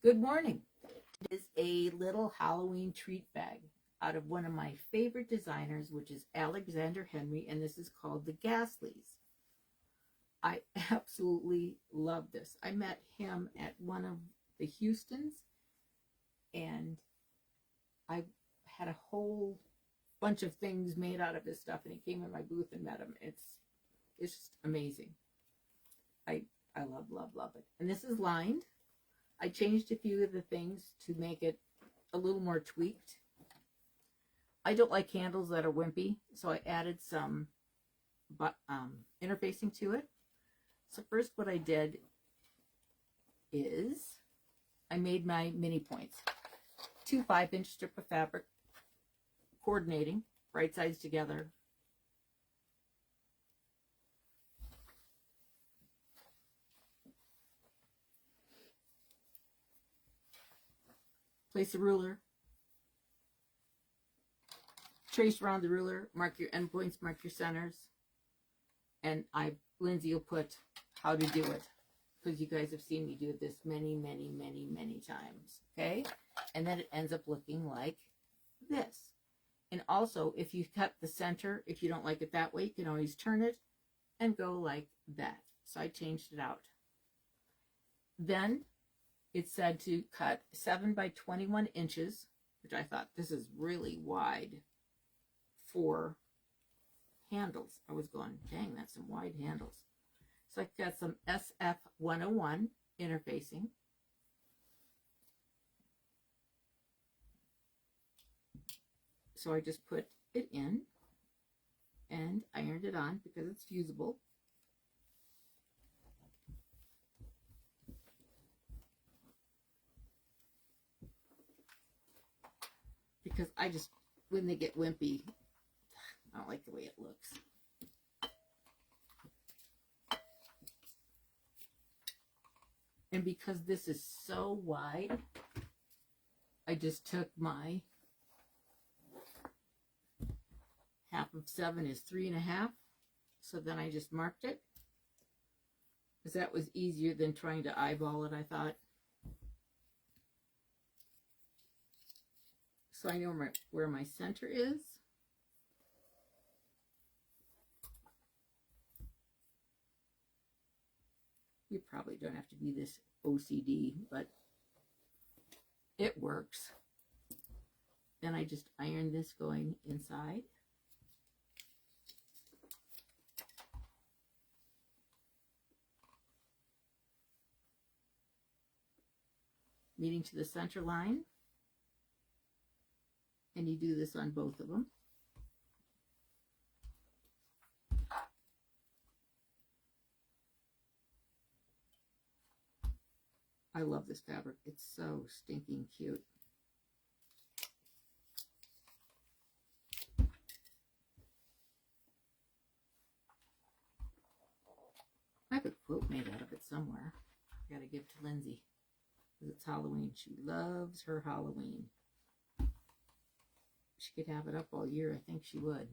Good morning. It is a little Halloween treat bag out of one of my favorite designers, which is Alexander Henry, and this is called the Gasleys. I absolutely love this. I met him at one of the Houstons, and I had a whole bunch of things made out of his stuff, and he came in my booth and met him. It's just amazing. I I love it. And this is lined. I changed a few of the things to make it a little more tweaked. I don't like handles that are wimpy, so I added some interfacing to it. So first what I did is I made my mini points. 2 5-inch strip of fabric, coordinating, right sides together. Place a ruler, trace around the ruler, mark your endpoints, mark your centers, and Lindsay will put how to do it, because you guys have seen me do this many times, okay? And then it ends up looking like this. And also, if you cut the center, if you don't like it that way, you can always turn it and go like that. So I changed it out. Then it said to cut 7 by 21 inches, which I thought this is really wide for handles. I was going, dang, that's some wide handles. So I got some SF 101 interfacing. So I just put it in and ironed it on because it's fusible. Because when they get wimpy, I don't like the way it looks. And because this is so wide, I just took my 1/2 of 7 is 3.5. So then I just marked it, because that was easier than trying to eyeball it, I thought. So I know where my center is. You probably don't have to be this OCD, but it works. Then I just iron this going inside. Meeting to the center line. And you do this on both of them. I love this fabric. It's so stinking cute. I have a quote made out of it somewhere. I gotta give to Lindsay, because it's Halloween. She loves her Halloween. She could have it up all year. I think she would.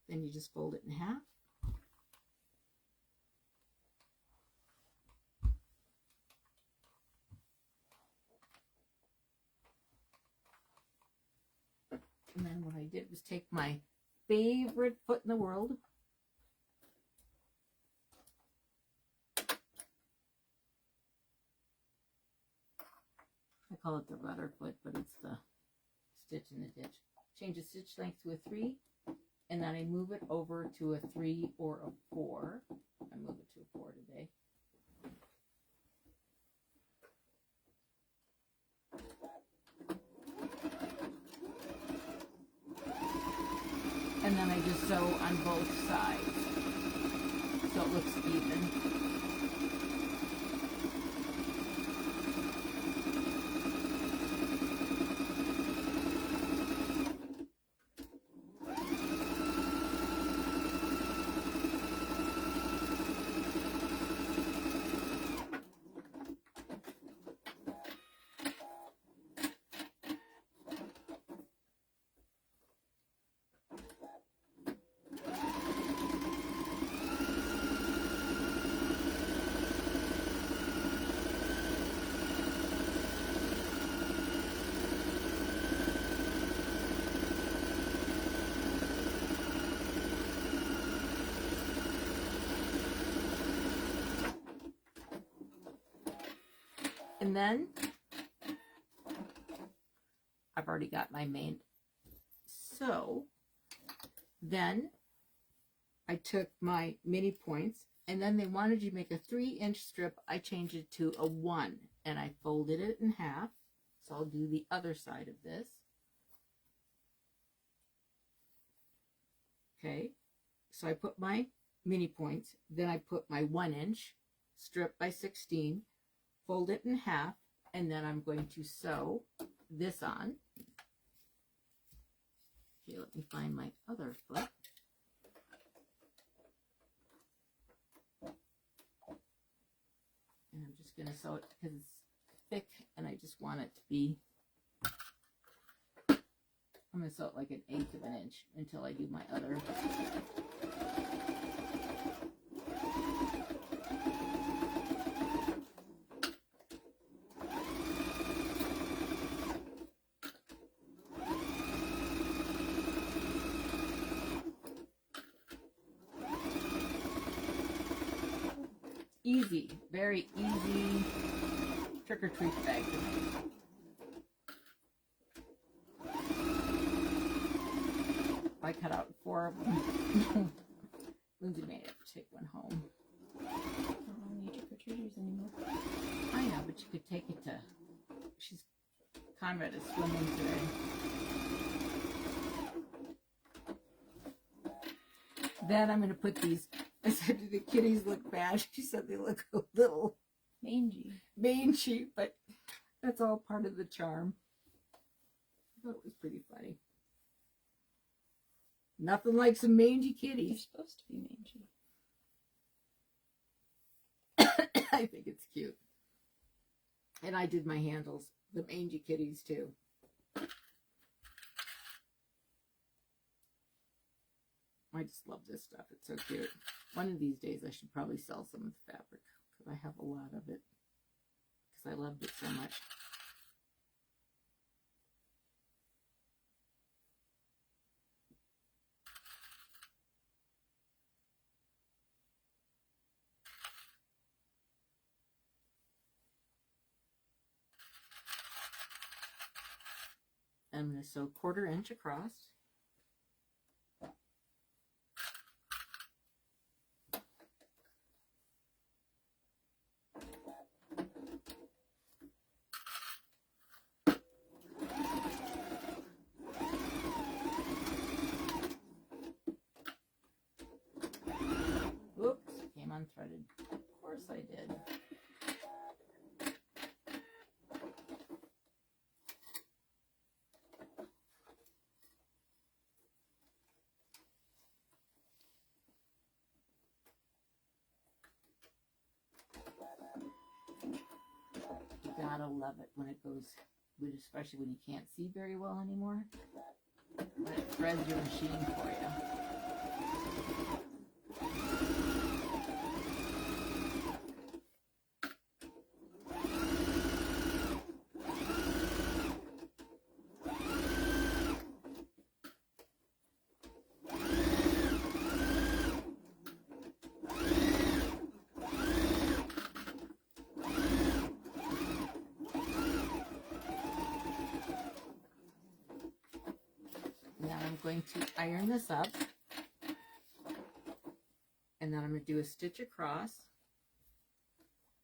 Then you just fold it in half. And then what I did was take my favorite foot in the world, I call it the rudder foot, but it's the stitch in the ditch. Change the stitch length to a 3, and then I move it over to a 3 or a 4. I move it to a 4 today. And then I just sew on both sides so it looks even. And then I've already got my main. So then I took my mini points, and then they wanted you to make a 3-inch strip. I changed it to a 1, and I folded it in half. So I'll do the other side of this. Okay, so I put my mini points, then I put my 1-inch strip by 16, fold it in half, and then I'm going to sew this on. Okay, let me find my other foot. And I'm just going to sew it because it's thick and I just want it to be, I'm going to sew it like 1/8 of an inch until I do my other. Easy, very easy trick-or-treat bag to make. I cut out 4 of them. Lindsay may have to take one home. I don't need trick-or-treaters anymore. I know, but you could take it to, Conrad is swimming today. Then I'm going to put these, I said, do the kitties look bad? She said they look a little mangy, but that's all part of the charm. I thought it was pretty funny. Nothing like some mangy They're kitties. supposed to be mangy. I think it's cute. And I did my handles, the mangy kitties too. I just love this stuff. It's so cute. One of these days I should probably sell some of the fabric because I have a lot of it because I loved it so much. I'm going to sew 1/4 inch across. Oops, came unthreaded. Of course I did. You gotta love it when it goes, especially when you can't see very well anymore. When it threads your machine for you. Now I'm going to iron this up, and then I'm going to do a stitch across,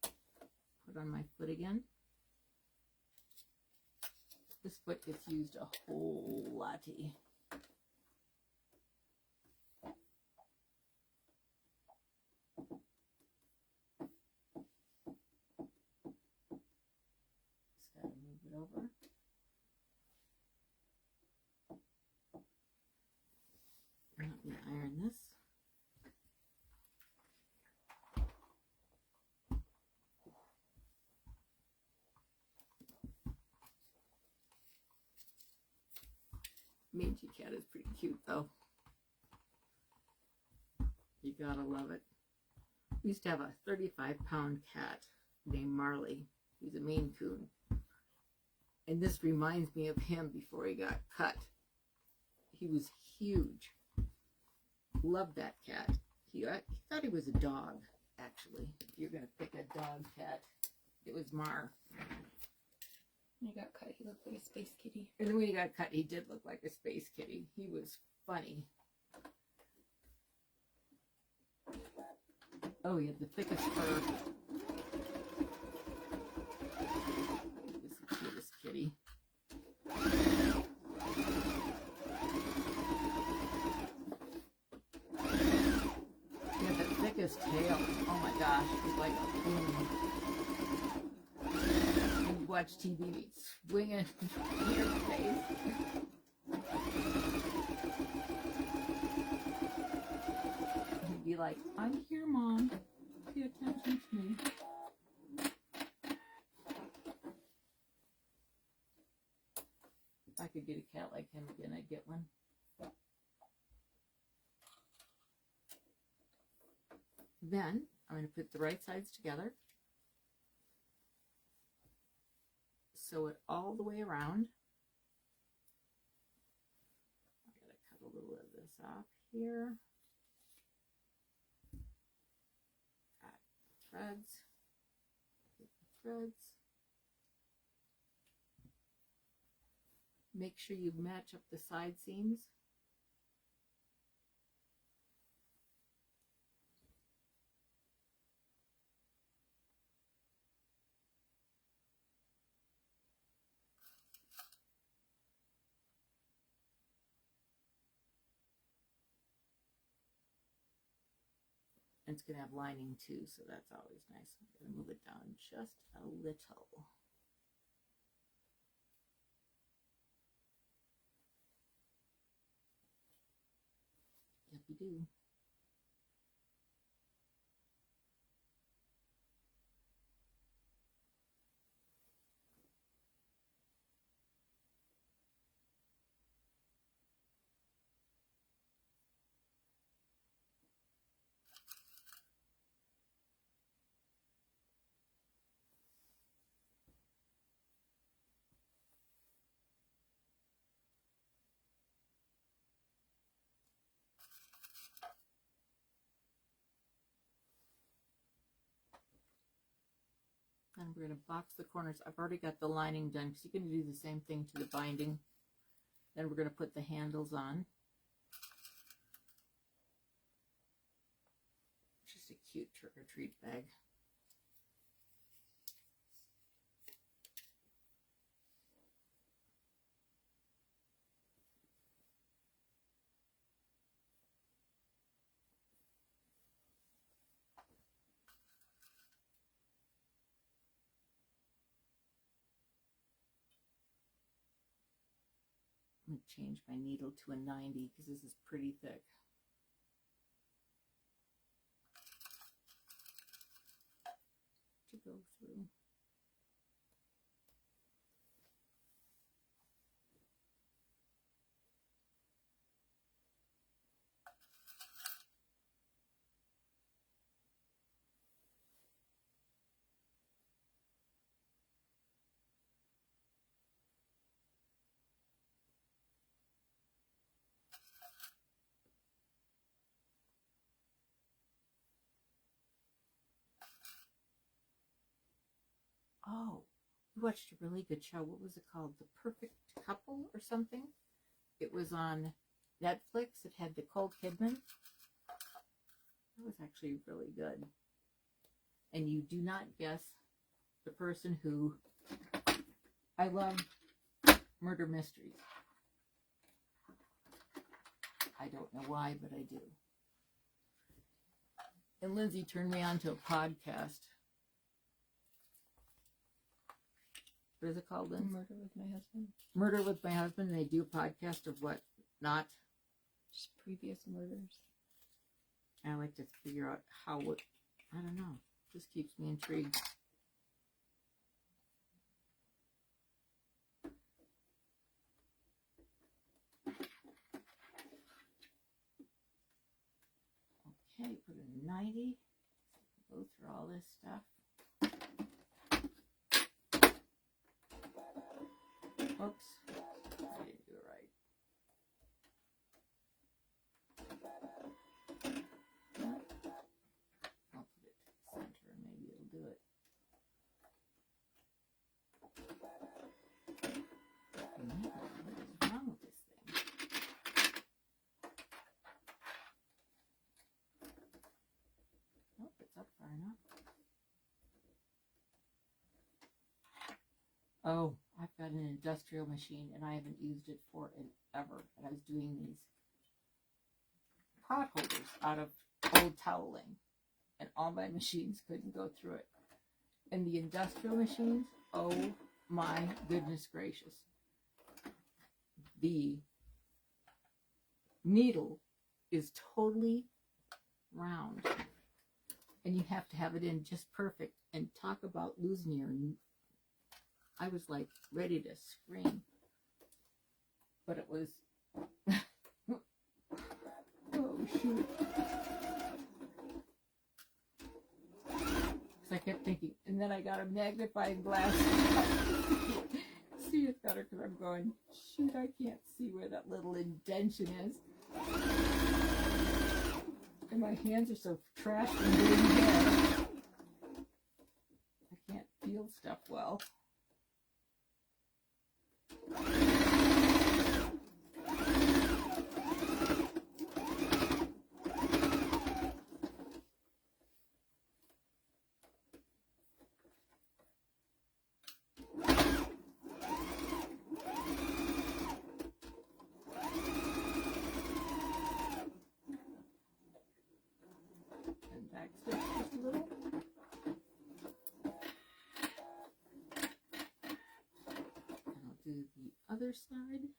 put on my foot again. This foot gets used a whole lotty. Just gotta move it over. Let me iron this. Mangy cat is pretty cute though. You gotta love it. We used to have a 35-pound cat named Marley. He's a Maine Coon. And this reminds me of him before he got cut. He was huge. Loved that cat. He thought he was a dog, actually. If you're going to pick a dog cat It was Mar. When he got cut, he looked like a space kitty. And then when he got cut, he did look like a space kitty. He was funny. Oh, he had the thickest fur. He was the cutest kitty. He had the thickest tail. Oh my gosh, it was like a boom. When you watch TV, he'd swing it in your face. He'd be like, I'm here, Mom. Pay attention to me. If I could get a cat like him again, I'd get one. Then I'm going to put the right sides together. Sew it all the way around. I gotta cut a little of this off here. Got threads. Get the threads. Make sure you match up the side seams. And it's going to have lining too, so that's always nice. I'm going to move it down just a little. Yep, you do. And we're going to box the corners. I've already got the lining done because you're going to do the same thing to the binding. Then we're going to put the handles on. Just a cute trick-or-treat bag. I'm going to change my needle to a 90 because this is pretty thick. To go through. Oh, we watched a really good show. What was it called? The Perfect Couple or something? It was on Netflix. It had Nicole Kidman. It was actually really good. And you do not guess the person who... I love murder mysteries. I don't know why, but I do. And Lindsay turned me on to a podcast. What is it called, Lindsay? Murder with My Husband. Murder with My Husband. And they do a podcast of what not. Just previous murders. I like to figure out how it, I don't know. Just keeps me intrigued. Okay, put in 90. Go through all this stuff. Oops, I didn't do it right. I'll put it to the center and maybe it'll do it. up far enough. Oh, I've got an industrial machine and I haven't used it for ever. And I was doing these pot holders out of old toweling, and all my machines couldn't go through it. And the industrial machines, oh my goodness gracious. The needle is totally round. And you have to have it in just perfect. And talk about losing your... I was like ready to scream. But it was... oh, shoot. I kept thinking, and then I got a magnifying glass. See it better because I'm going, shoot, I can't see where that little indention is. And my hands are so trashed from doing hair. I can't feel stuff well. The other side.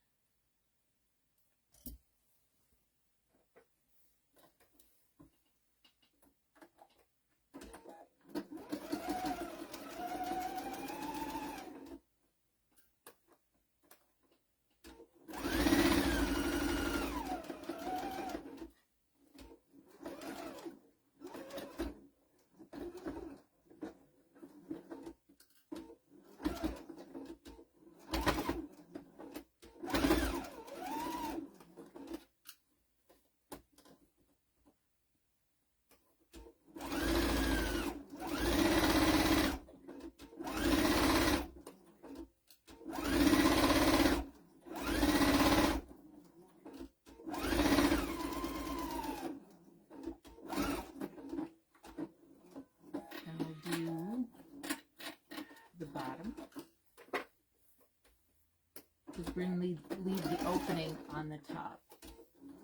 Because we're going to leave the opening on the top.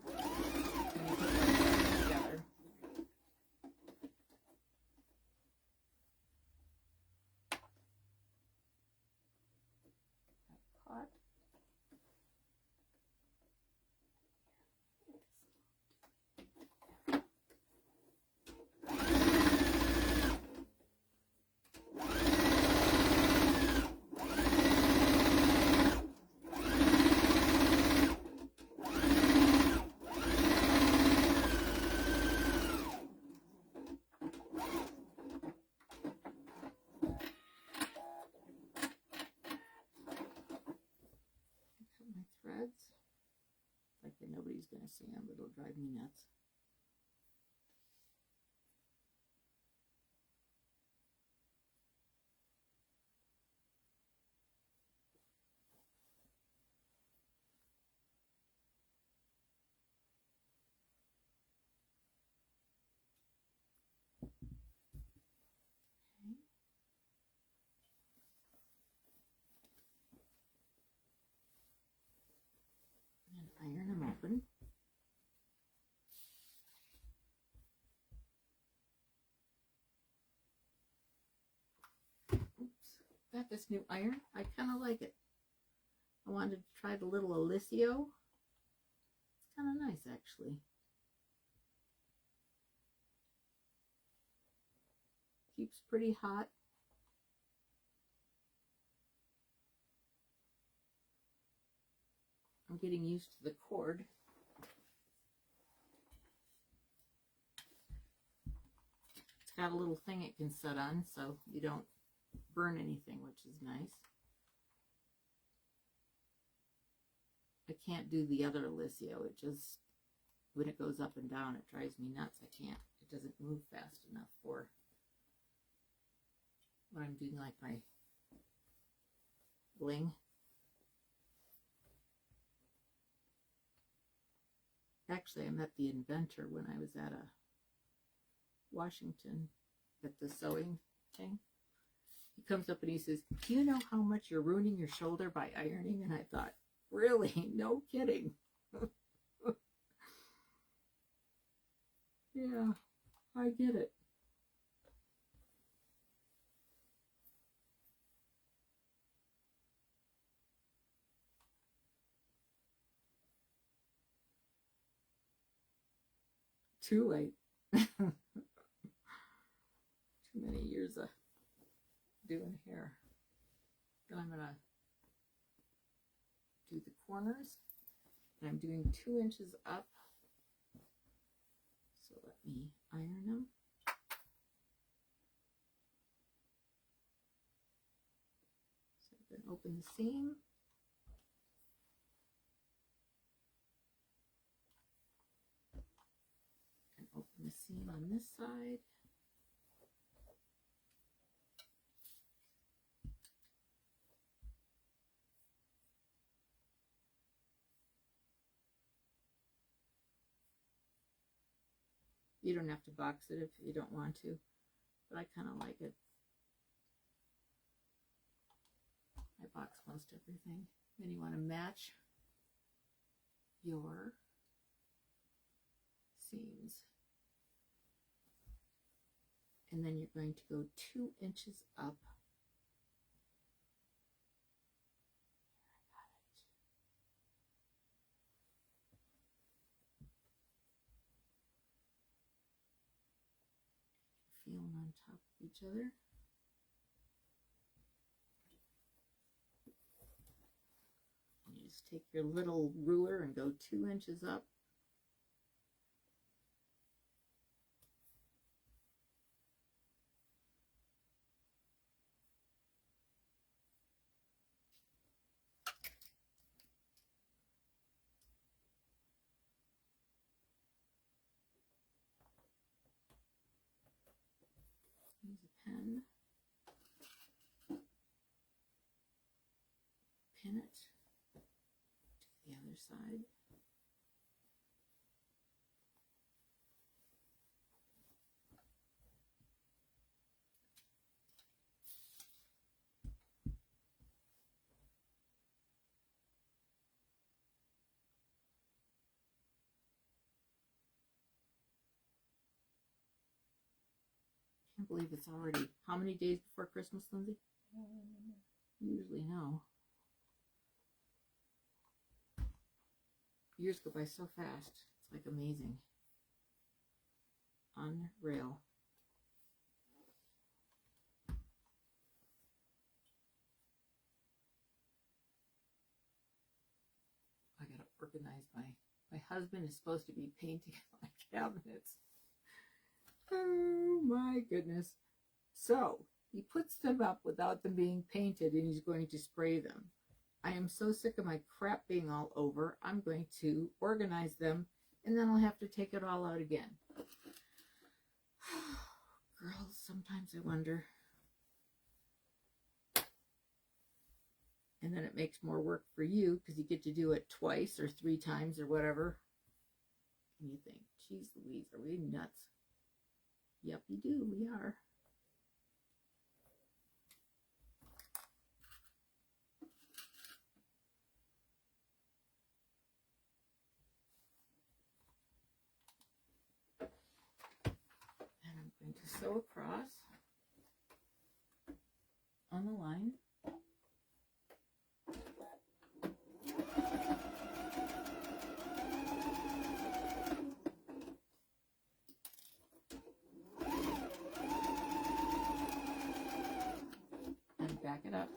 And you put them together. Caught. Nobody's going to see them, but it'll drive me nuts. Okay. And iron them open. Got this new iron. I kind of like it. I wanted to try the little Alicio. It's kind of nice, actually. Keeps pretty hot. I'm getting used to the cord. It's got a little thing it can set on, so you don't burn anything, which is nice. I can't do the other Alicio. It just, when it goes up and down, it drives me nuts. I can't, it doesn't move fast enough for what I'm doing, like my bling. Actually, I met the inventor when I was at a Washington at the sewing thing. He comes up and he says, "Do you know how much you're ruining your shoulder by ironing?" And I thought, really? No kidding. Yeah, I get it. Too late. Too many years of doing hair. Then I'm gonna do the corners, and I'm doing 2 inches up. So let me iron them. So I'm gonna open the seam. And open the seam on this side. You don't have to box it if you don't want to, but I kind of like it. I box most everything. Then you want to match your seams. And then you're going to go 2 inches up. Feeling on top of each other. And you just take your little ruler and go 2 inches up. Use a pen. Pin it to the other side. I can't believe it's already how many days before Christmas, Lindsay? You usually know. Years go by so fast. It's like amazing. Unreal. I gotta organize my husband is supposed to be painting my cabinets. Oh my goodness. So he puts them up without them being painted and he's going to spray them. I am so sick of my crap being all over. I'm going to organize them and then I'll have to take it all out again. Girls, sometimes I wonder. And then it makes more work for you because you get to do it twice or 3 times or whatever. And you think, geez Louise, are we nuts? Yep, you do. We are. And I'm going to sew across on the line. And back it up.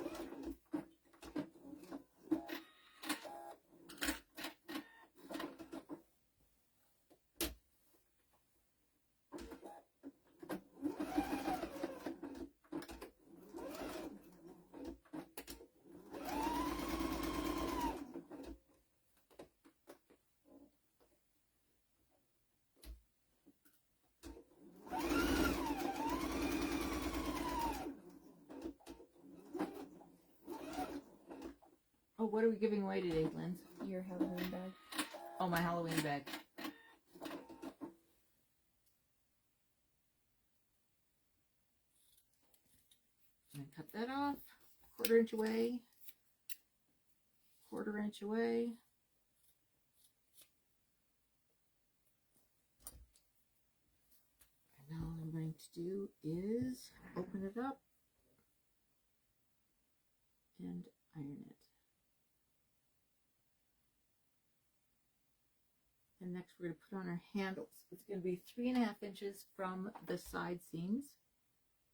Oh, what are we giving away today, Linz? Your Halloween bag. Oh, my Halloween bag. And cut that off, 1/4 inch away, 1/4 inch away. And now all I'm going to do is open it up and iron it. And next we're going to put on our handles. It's going to be 3.5 inches from the side seams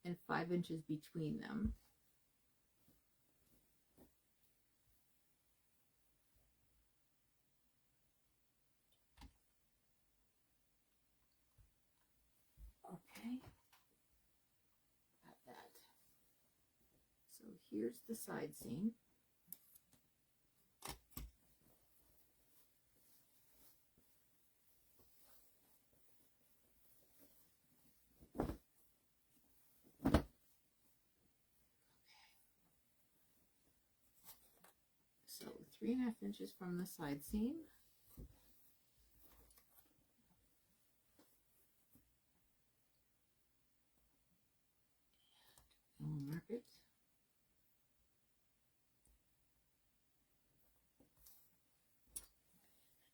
and 5 inches between them. Okay, got that. So here's the side seam. So 3.5 inches from the side seam. And we'll mark it.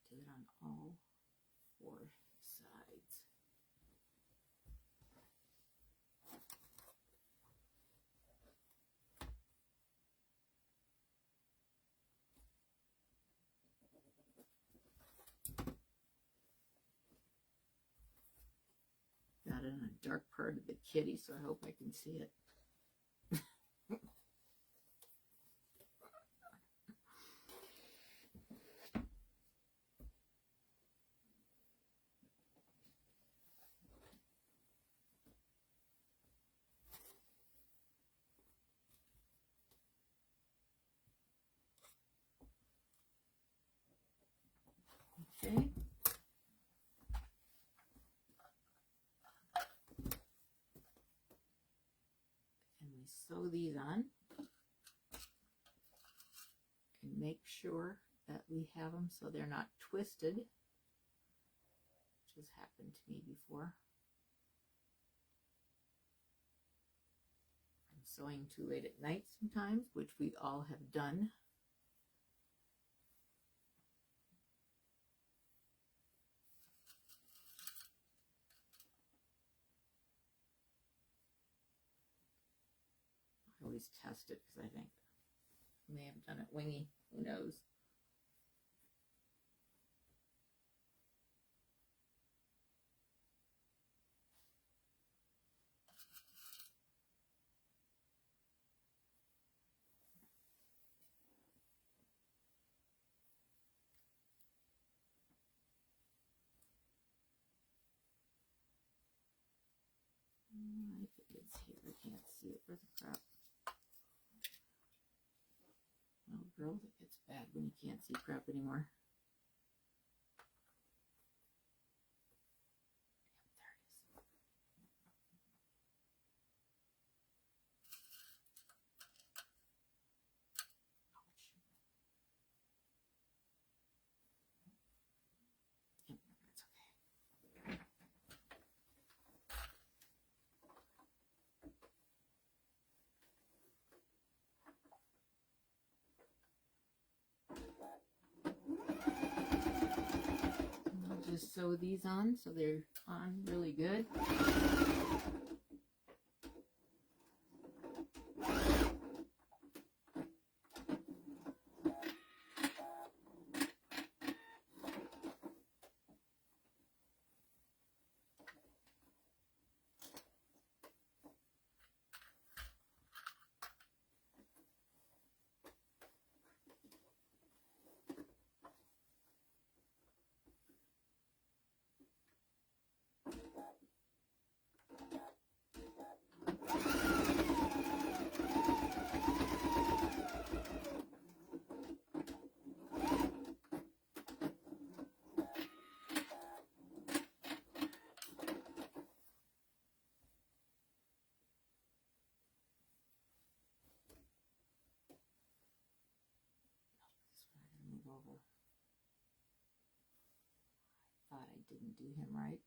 Do it on all 4 sides. Got it on a dark part of the kitty, so I hope I can see it. Okay. And we sew these on and make sure that we have them so they're not twisted, which has happened to me before. I'm sewing too late at night sometimes, which we all have done. I always test it because I think I may have done it wingy. Who knows? I think it's here. I can't see it for the crap. Oh, girls, it gets bad when you can't see crap anymore. Yep, there it is. Ouch. Yep, it's okay. I'll just sew these on so they're on really good. Over. I thought I didn't do him right.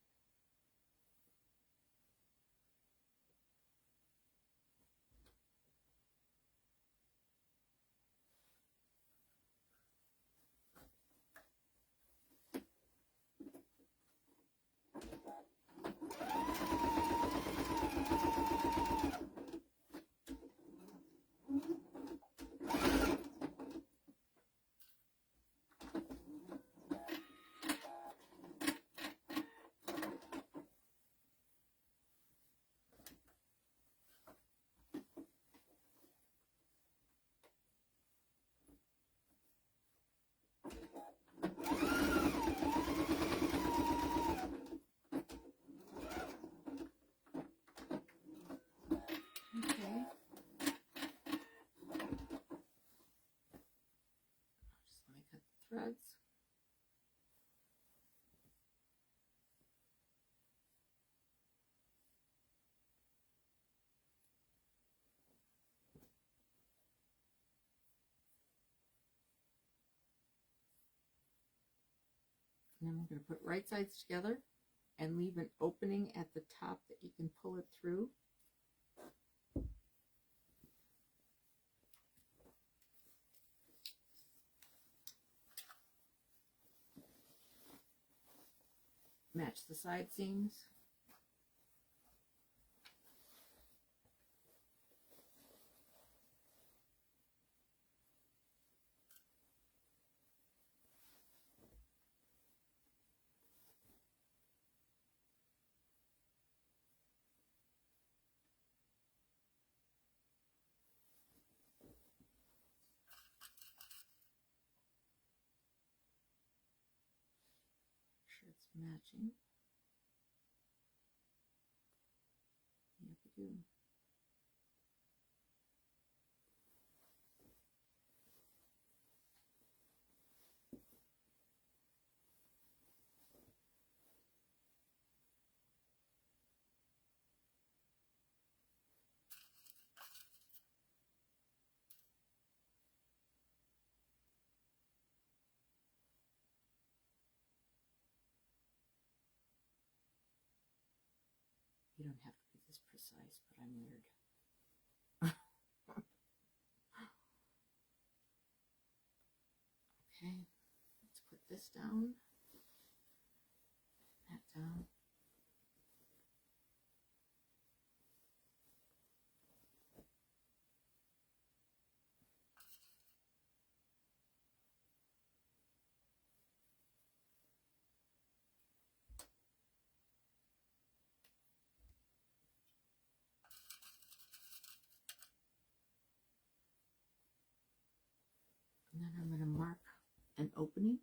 And then we're going to put right sides together and leave an opening at the top that you can pull it through. Match the side seams. Sure it's matching. Yep, we do. You don't have to be this precise, but I'm weird. Okay, let's put this down, that down. And then I'm going to mark an opening.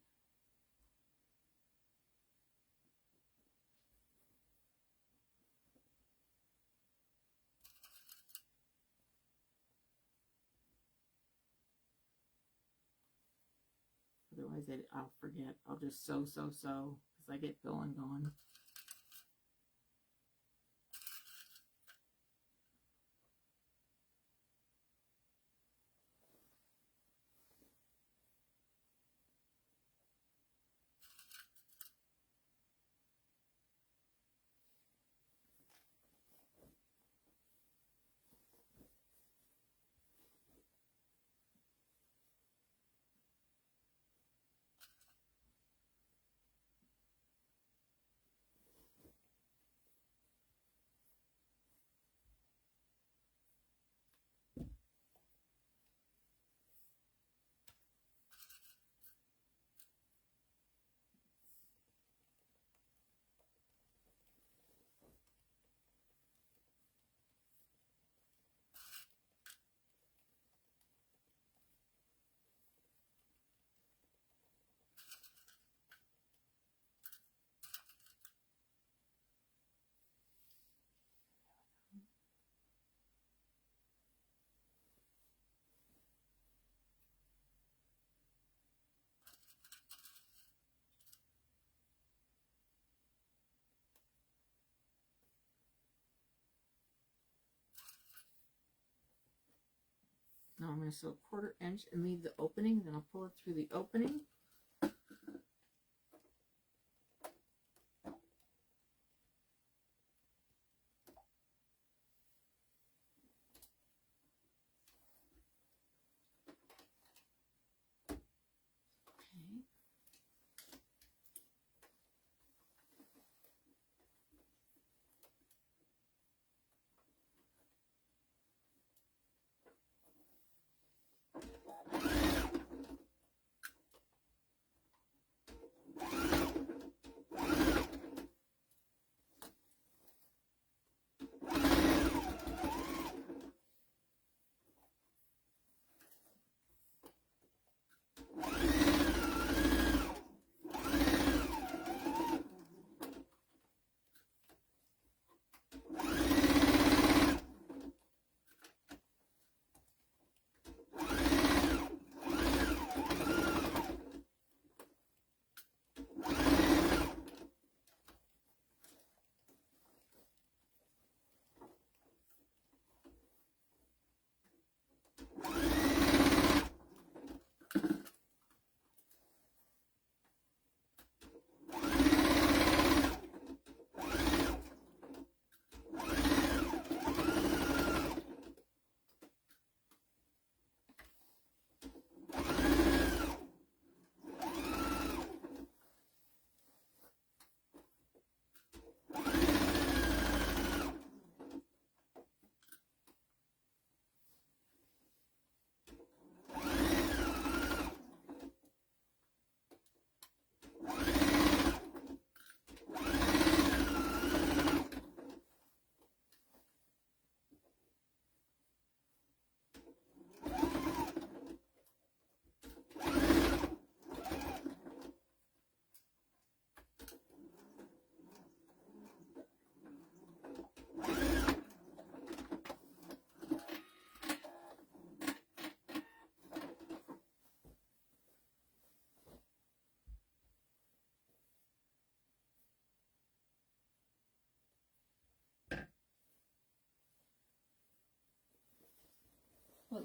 Otherwise, I'll forget. I'll just sew because I get going. Now I'm going to sew a 1/4 inch and leave the opening. Then I'll pull it through the opening. Okay.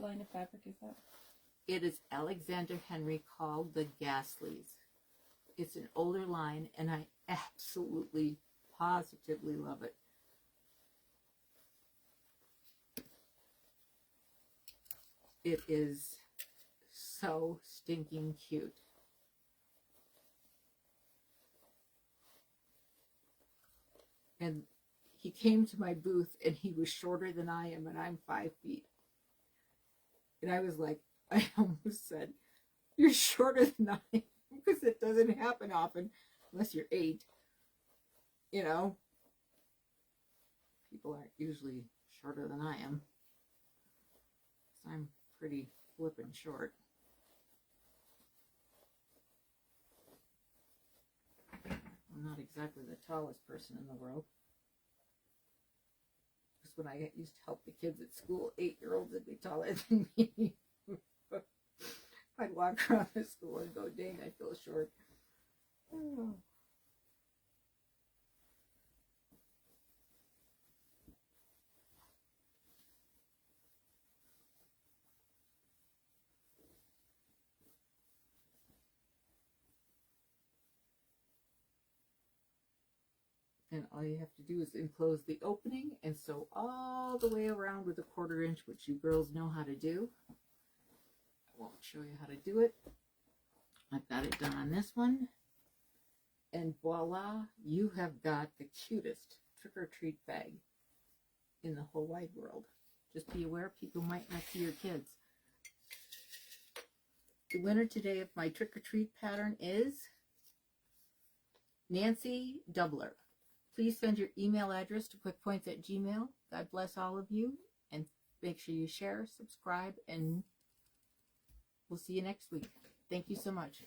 line of fabric is that? It is Alexander Henry, called the Gasleys. It's an older line, and I absolutely, positively love it. It is so stinking cute. And he came to my booth, and he was shorter than I am, and I'm 5 feet. And I was like, I almost said, "You're shorter than I am," because it doesn't happen often unless you're 8. You know, people aren't usually shorter than I am. So I'm pretty flippin' short. I'm not exactly the tallest person in the world. Because when I used to help the kids at school, 8-year-olds would be taller than me. I'd walk around the school and go, dang, I feel short. Oh. And all you have to do is enclose the opening and sew all the way around with a 1/4 inch, which you girls know how to do. I won't show you how to do it. I've got it done on this one. And voila, you have got the cutest trick-or-treat bag in the whole wide world. Just be aware, people might not see your kids. The winner today of my trick-or-treat pattern is Nancy Doubler. Please send your email address to quickpoints@gmail.com. God bless all of you, and make sure you share, subscribe, and we'll see you next week. Thank you so much.